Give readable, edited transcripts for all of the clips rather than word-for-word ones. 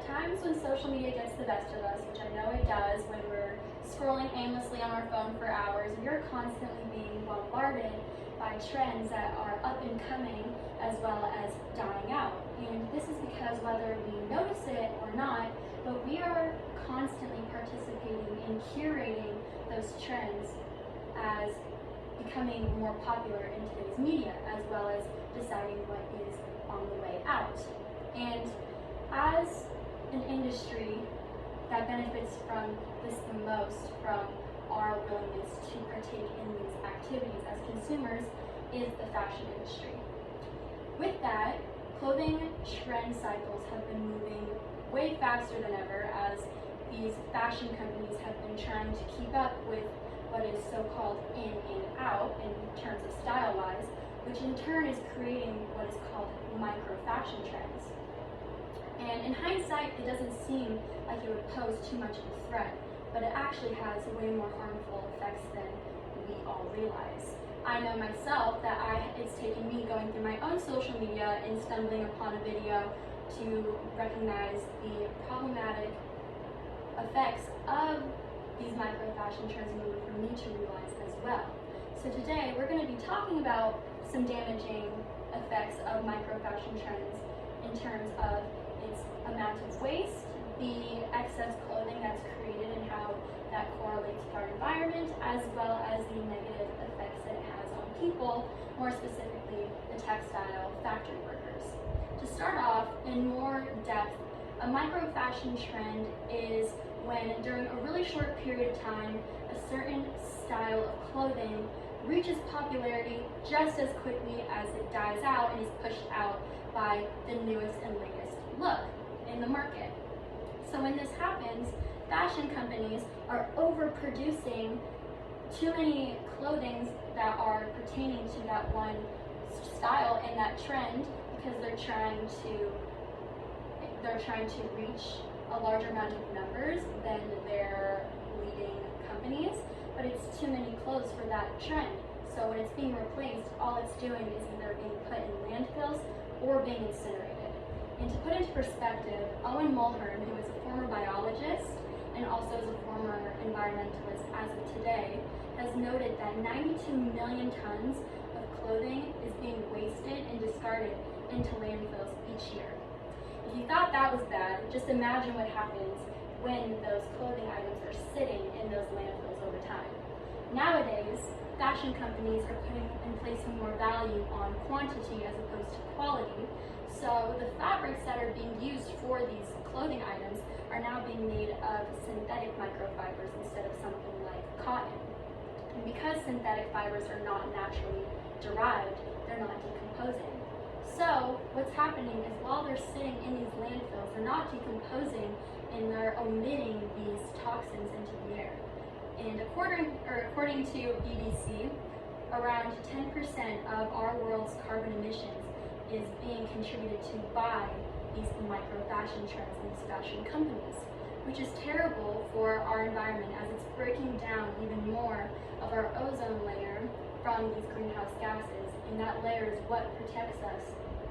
At times when social media gets the best of us, which I know it does when we're scrolling aimlessly on our phone for hours, we are constantly being bombarded by trends that are up and coming as well as dying out. And this is because whether we notice it or not, but we are constantly participating in curating those trends as becoming more popular in today's media, as well as deciding what is on the way out. And as an industry that benefits from this the most from our willingness to partake in these activities as consumers is the fashion industry. With that, clothing trend cycles have been moving way faster than ever as these fashion companies have been trying to keep up with what is so-called in and out in terms of style-wise, which in turn is creating what is called micro-fashion trends. And in hindsight, it doesn't seem like it would pose too much of a threat, but it actually has way more harmful effects than we all realize. I know myself that it's taken me going through my own social media and stumbling upon a video to recognize the problematic effects of these micro-fashion trends in order for me to realize as well. So today, we're going to be talking about some damaging effects of micro-fashion trends in terms of its amount of waste, the excess clothing that's created and how that correlates to our environment, as well as the negative effects that it has on people, more specifically the textile factory workers. To start off, in more depth, a micro-fashion trend is when, during a really short period of time, a certain style of clothing reaches popularity just as quickly as it dies out and is pushed out by the newest and latest look in the market. So when this happens, fashion companies are overproducing too many clothings that are pertaining to that one style and that trend because they're trying to reach a larger amount of numbers than their leading companies, but it's too many clothes for that trend. So when it's being replaced, all it's doing is either being put in landfills or being incinerated. And to put into perspective, Owen Mulhern, who is a former biologist and also is a former environmentalist as of today, has noted that 92 million tons of clothing is being wasted and discarded into landfills each year. If you thought that was bad, just imagine what happens when those clothing items are sitting in those landfills over time. Nowadays, fashion companies are placing more value on quantity as opposed to quality. So the fabrics that are being used for these clothing items are now being made of synthetic microfibers instead of something like cotton. And because synthetic fibers are not naturally derived, they're not decomposing. So what's happening is while they're sitting in these landfills, they're not decomposing and they're emitting these toxins into the air. And according to BBC, around 10% of our world's carbon emissions is being contributed to by these micro-fashion trends and these fashion companies, which is terrible for our environment as it's breaking down even more of our ozone layer from these greenhouse gases, and that layer is what protects us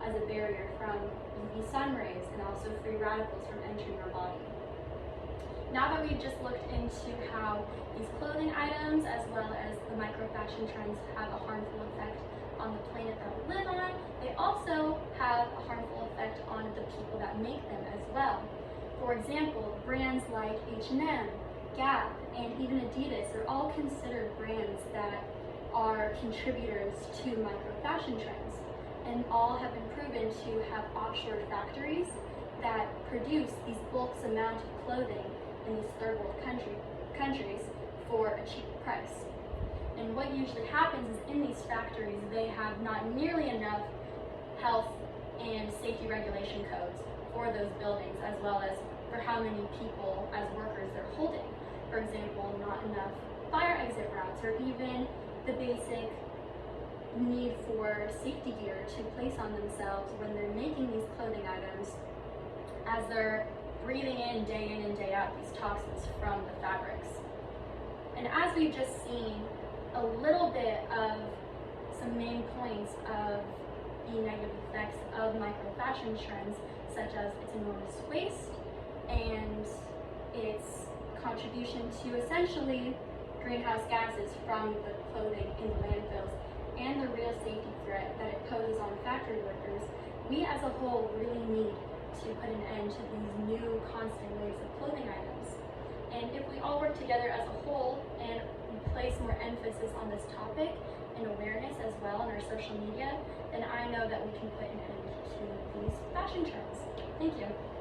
as a barrier from UV sun rays and also free radicals from entering our body. Now that we've just looked into how these clothing items as well as the micro-fashion trends have a harmful effect on the planet that we live on, they also have a harmful effect on the people that make them as well. For example, brands like H&M, Gap, and even Adidas are all considered brands that are contributors to micro-fashion trends, and all have been proven to have offshore factories that produce these bulk amount of clothing in these third world countries for a cheap price. And what usually happens is in these factories, they have not nearly enough health and safety regulation codes for those buildings, as well as for how many people as workers they're holding. For example, not enough fire exit routes, or even the basic need for safety gear to place on themselves when they're making these clothing items, as they're breathing in and day out these toxins from the fabrics. And as we've just seen, a little bit of some main points of the negative effects of micro-fashion trends, such as its enormous waste, contribution to essentially greenhouse gases from the clothing in the landfills and the real safety threat that it poses on factory workers, we as a whole really need to put an end to these new constant waves of clothing items. And if we all work together as a whole and place more emphasis on this topic and awareness as well on our social media, then I know that we can put an end to these fashion trends. Thank you.